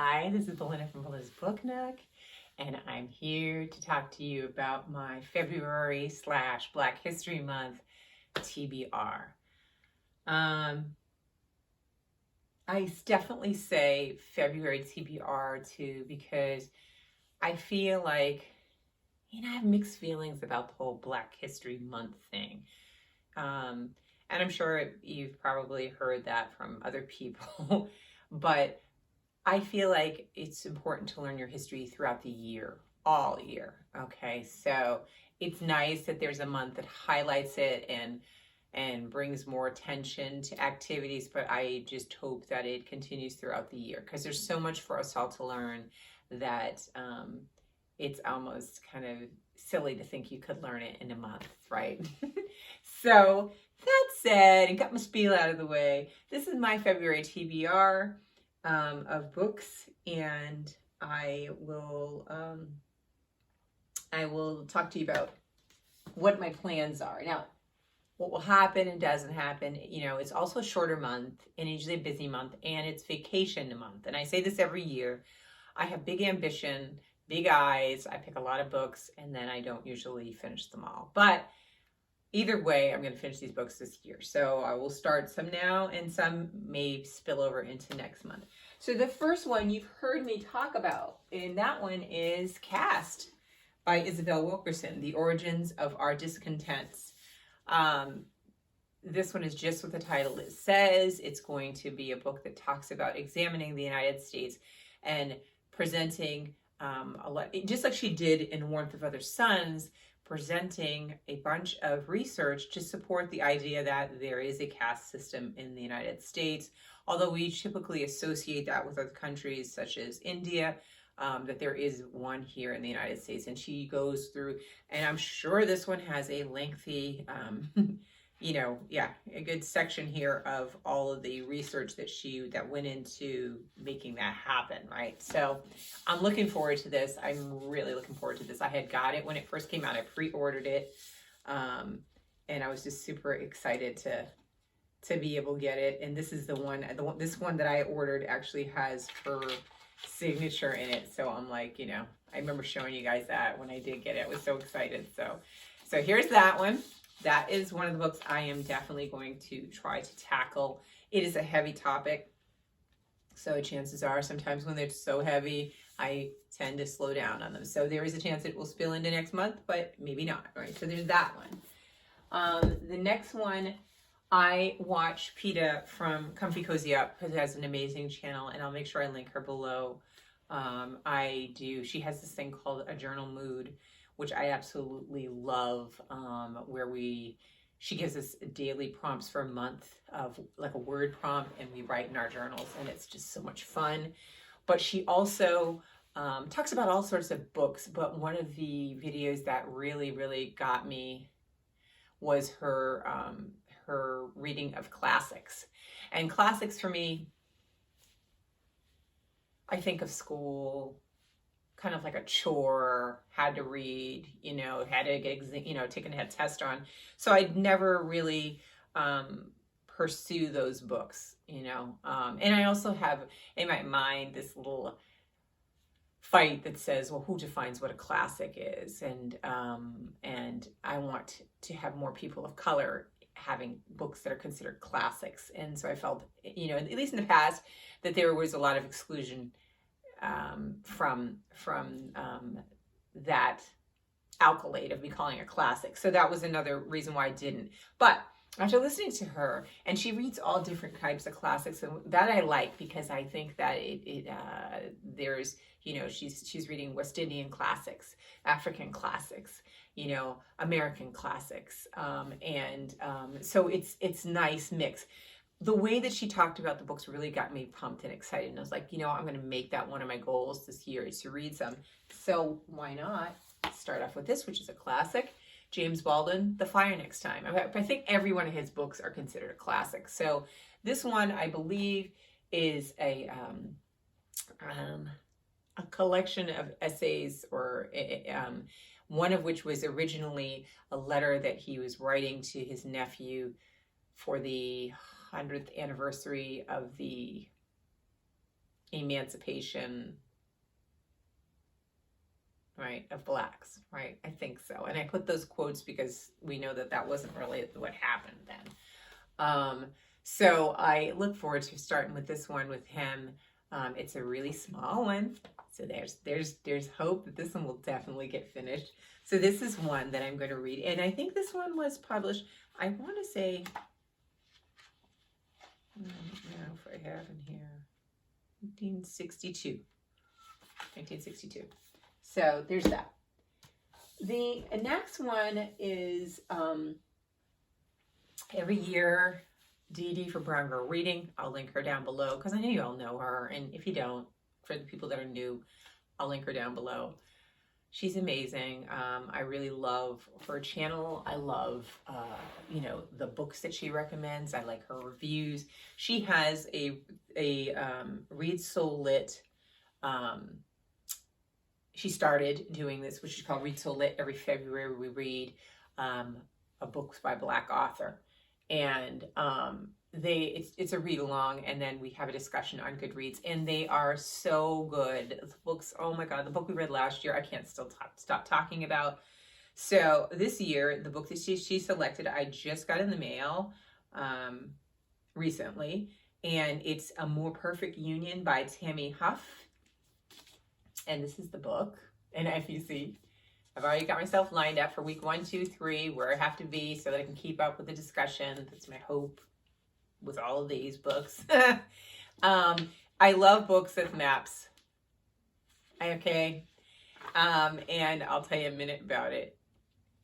Hi, this is Belinda from Belinda's Book Nook, and I'm here to talk to you about my February/Black History Month TBR. I definitely say February TBR too because I feel like, I have mixed feelings about the whole Black History Month thing. And I'm sure you've probably heard that from other people, but I feel like it's important to learn your history throughout the year, all year. Okay, so it's nice that there's a month that highlights it and brings more attention to activities, but I just hope that it continues throughout the year because there's so much for us all to learn that it's almost kind of silly to think you could learn it in a month, right? So that said, and got my spiel out of the way, this is my February TBR of books, and I will talk to you about what my plans are. Now, what will happen and doesn't happen, it's also a shorter month and usually a busy month, and it's vacation month. And I say this every year. I have big ambition, big eyes. I pick a lot of books, and then I don't usually finish them all. But either way, I'm going to finish these books this year. So I will start some now, and some may spill over into next month. So the first one you've heard me talk about, and that one is Caste by Isabel Wilkerson, The Origins of Our Discontents. This one is just what the title says. It's going to be a book that talks about examining the United States and presenting a lot, just like she did in Warmth of Other Suns, presenting a bunch of research to support the idea that there is a caste system in the United States, although we typically associate that with other countries such as India, that there is one here in the United States. And she goes through, and I'm sure this one has a lengthy, a good section here of all of the research that went into making that happen, right? So I'm looking forward to this. I'm really looking forward to this. I had got it when it first came out. I pre-ordered it, and I was just super excited to be able to get it. And this is this one that I ordered actually has her signature in it. So I'm like, I remember showing you guys that when I did get it. I was so excited. So here's that one. That is one of the books I am definitely going to try to tackle. It is a heavy topic, so chances are sometimes when they're so heavy, I tend to slow down on them. So there is a chance it will spill into next month, but maybe not, right? So there's that one. The next one, I watch PETA from Comfy Cozy Up because it has an amazing channel, and I'll make sure I link her below. She has this thing called A Journal Mood, which I absolutely love, where she gives us daily prompts for a month of like a word prompt, and we write in our journals, and it's just so much fun. But she also talks about all sorts of books, but one of the videos that really, really got me was her reading of classics. And classics for me, I think of school, kind of like a chore, had to read, had to get, taken a test on. So I'd never really pursue those books, and I also have in my mind this little fight that says, well, who defines what a classic is? And I want to have more people of color having books that are considered classics. And so I felt, at least in the past, that there was a lot of exclusion from that accolade of me calling it a classic. So that was another reason why I didn't. But after listening to her, and she reads all different types of classics, and that I like because I think that there's, she's reading West Indian classics, African classics, American classics, so it's nice mix. The way that she talked about the books really got me pumped and excited. And I was like, I'm going to make that one of my goals this year is to read some. So why not start off with this, which is a classic. James Baldwin, The Fire Next Time. I think every one of his books are considered a classic. So this one, I believe, is a collection of essays, or one of which was originally a letter that he was writing to his nephew for the 100th anniversary of the emancipation, right, of blacks, right? I think so. And I put those quotes because we know that that wasn't really what happened then. So I look forward to starting with this one with him. It's a really small one, so there's hope that this one will definitely get finished. So this is one that I'm going to read, and I think this one was published, I want to say, I don't know if I have in here, 1962. So there's that. The next one is every year, Dee Dee for Brown Girl Reading. I'll link her down below because I know you all know her. And if you don't, for the people that are new, I'll link her down below. She's amazing. I really love her channel. I love, the books that she recommends. I like her reviews. She has a Read Soul Lit. She started doing this, which is called Read Soul Lit. Every February we read a book by Black author. And it's a read along, and then we have a discussion on Goodreads, and they are so good. The books, oh my God, the book we read last year, I can't stop talking about. So this year, the book that she selected, I just got in the mail recently, and it's A More Perfect Union by Tammy Huff. And this is the book. And if you see, I've already got myself lined up for week 1, 2, 3, where I have to be so that I can keep up with the discussion. That's my hope with all of these books. I love books with maps. Okay. And I'll tell you a minute about it.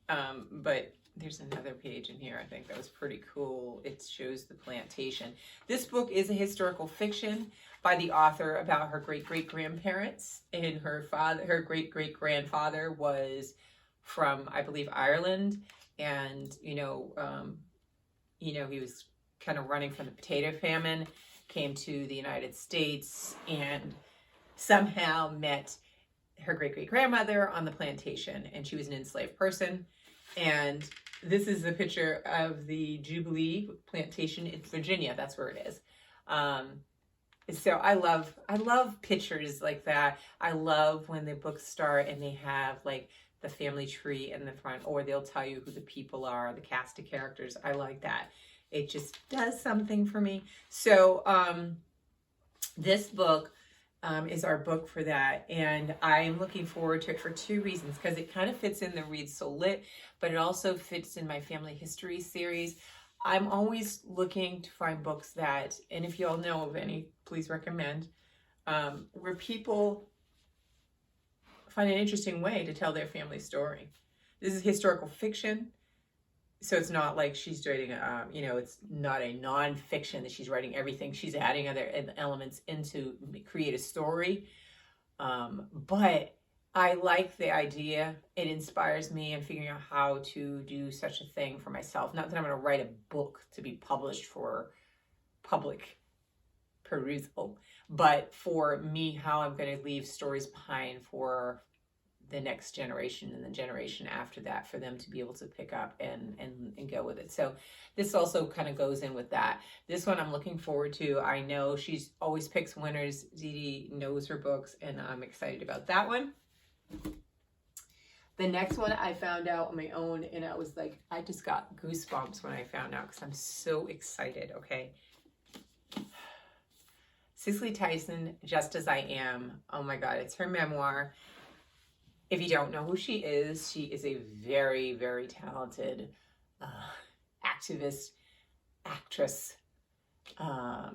But there's another page in here I think that was pretty cool. It shows the plantation. This book is a historical fiction by the author about her great-great-grandparents, and her great-great-grandfather was from, I believe, Ireland, and he was kind of running from the potato famine, came to the United States, and somehow met her great-great-grandmother on the plantation, and she was an enslaved person. And this is a picture of the Jubilee plantation in Virginia. That's where it is. So I love pictures like that. I love when the books start and they have like the family tree in the front, or they'll tell you who the people are, the cast of characters. I like that. It just does something for me. So this book is our book for that, and I'm looking forward to it for 2 reasons, because it kind of fits in the Read Soul Lit, but it also fits in my family history series. I'm always looking to find books that, and if you all know of any, please recommend, where people find an interesting way to tell their family story. This is historical fiction, so it's not like she's writing, it's not a nonfiction that she's writing everything. She's adding other elements into create a story. But I like the idea. It inspires me in figuring out how to do such a thing for myself. Not that I'm going to write a book to be published for public perusal, but for me, how I'm going to leave stories behind for the next generation and the generation after that, for them to be able to pick up and go with it. So this also kind of goes in with that. This one I'm looking forward to. I know she's always picks winners. Dee Dee knows her books, and I'm excited about that one. The next one I found out on my own, and I was like, I just got goosebumps when I found out, because I'm so excited. Okay. Cicely Tyson, Just As I Am. Oh my God, it's her memoir. If you don't know who she is a very, very talented activist, actress. I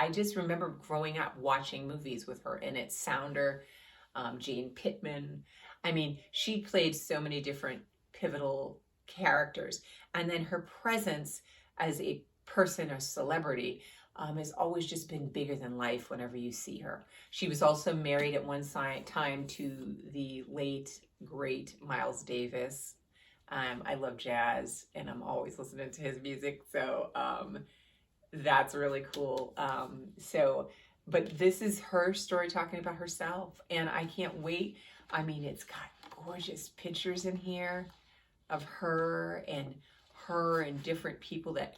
just remember growing up watching movies with her in it. Sounder, Jane Pittman. I mean, she played so many different pivotal characters. And then her presence as a person, a celebrity, has always just been bigger than life whenever you see her. She was also married at one time to the late, great Miles Davis. I love jazz, and I'm always listening to his music, so that's really cool. But this is her story talking about herself, and I can't wait. I mean, it's got gorgeous pictures in here of her and her and different people that,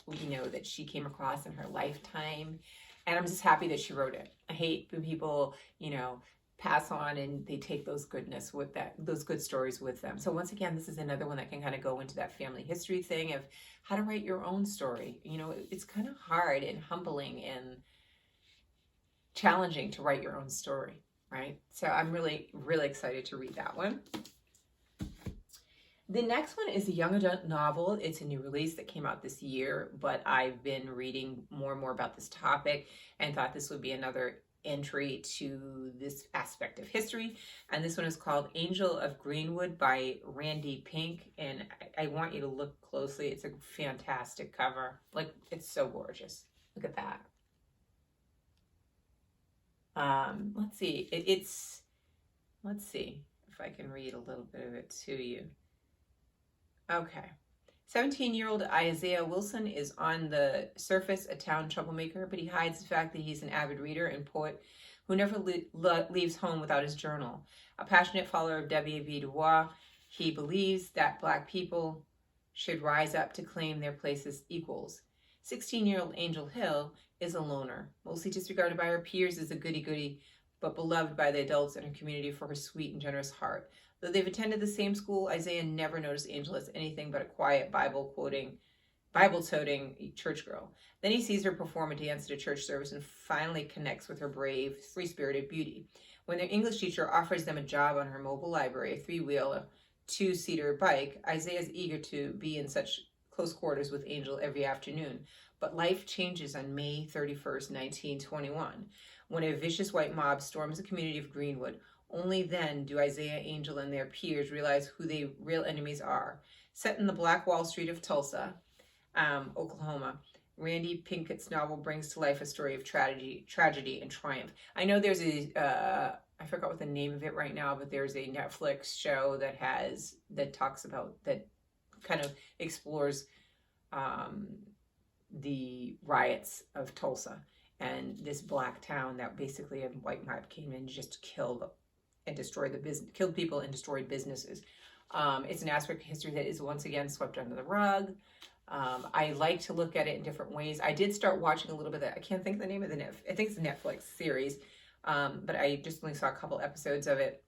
that she came across in her lifetime. And I'm just happy that she wrote it. I hate when people, pass on and they take those good stories with them. So once again, this is another one that can kind of go into that family history thing of how to write your own story. It's kind of hard and humbling and challenging to write your own story, right? So I'm really, really excited to read that one. The next one is a young adult novel. It's a new release that came out this year, but I've been reading more and more about this topic and thought this would be another entry to this aspect of history. And this one is called Angel of Greenwood by Randy Pink. And I want you to look closely. It's a fantastic cover. Like, it's so gorgeous. Look at that. Let's see. Let's see if I can read a little bit of it to you. Okay. 17-year-old Isaiah Wilson is on the surface a town troublemaker, but he hides the fact that he's an avid reader and poet who never leaves home without his journal. A passionate follower of W.E.B. Du Bois, he believes that Black people should rise up to claim their place as equals. 16-year-old Angel Hill is a loner, mostly disregarded by her peers as a goody-goody, but beloved by the adults in her community for her sweet and generous heart. Though they've attended the same school, Isaiah never noticed Angel as anything but a quiet, Bible-toting church girl. Then he sees her perform a dance at a church service and finally connects with her brave, free-spirited beauty. When their English teacher offers them a job on her mobile library, a three-wheel, two-seater bike, Isaiah is eager to be in such close quarters with Angel every afternoon. But life changes on May 31st, 1921, when a vicious white mob storms the community of Greenwood. Only then do Isaiah, Angel, and their peers realize who their real enemies are. Set in the Black Wall Street of Tulsa, Oklahoma, Randy Pinkett's novel brings to life a story of tragedy, and triumph. I know there's I forgot what the name of it right now, but there's a Netflix show that kind of explores the riots of Tulsa and this black town that basically a white mob came in and just killed people and destroyed businesses. It's an aspect of history that is once again swept under the rug. I like to look at it in different ways. I did start watching a little bit of that. I can't think of the name of I think it's a Netflix series, but I just only saw a couple episodes of it.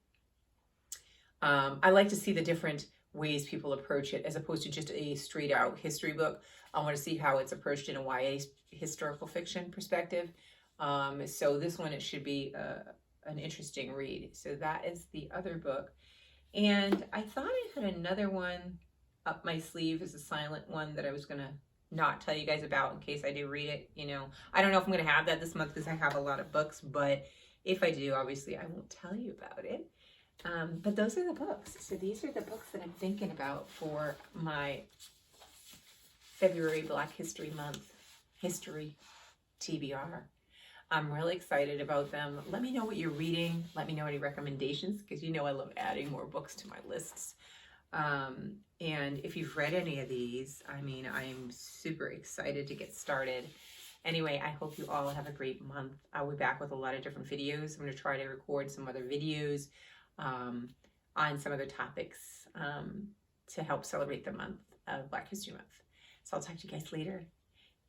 I like to see the different ways people approach it as opposed to just a straight out history book. I want to see how it's approached in a YA historical fiction perspective. So this one, it should be an interesting read. So that is the other book. And I thought I had another one up my sleeve as a silent one that I was going to not tell you guys about in case I do read it. I don't know if I'm going to have that this month because I have a lot of books, but if I do, obviously I won't tell you about it. But those are the books. So these are the books that I'm thinking about for my February Black History Month history TBR. I'm really excited about them. Let me know what you're reading. Let me know any recommendations because I love adding more books to my lists. And if you've read any of these, I'm super excited to get started. Anyway, I hope you all have a great month. I'll be back with a lot of different videos. I'm going to try to record some other videos on some other topics to help celebrate the month of Black History Month. So I'll talk to you guys later.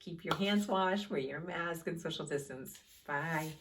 Keep your hands washed, wear your mask, and social distance. Bye.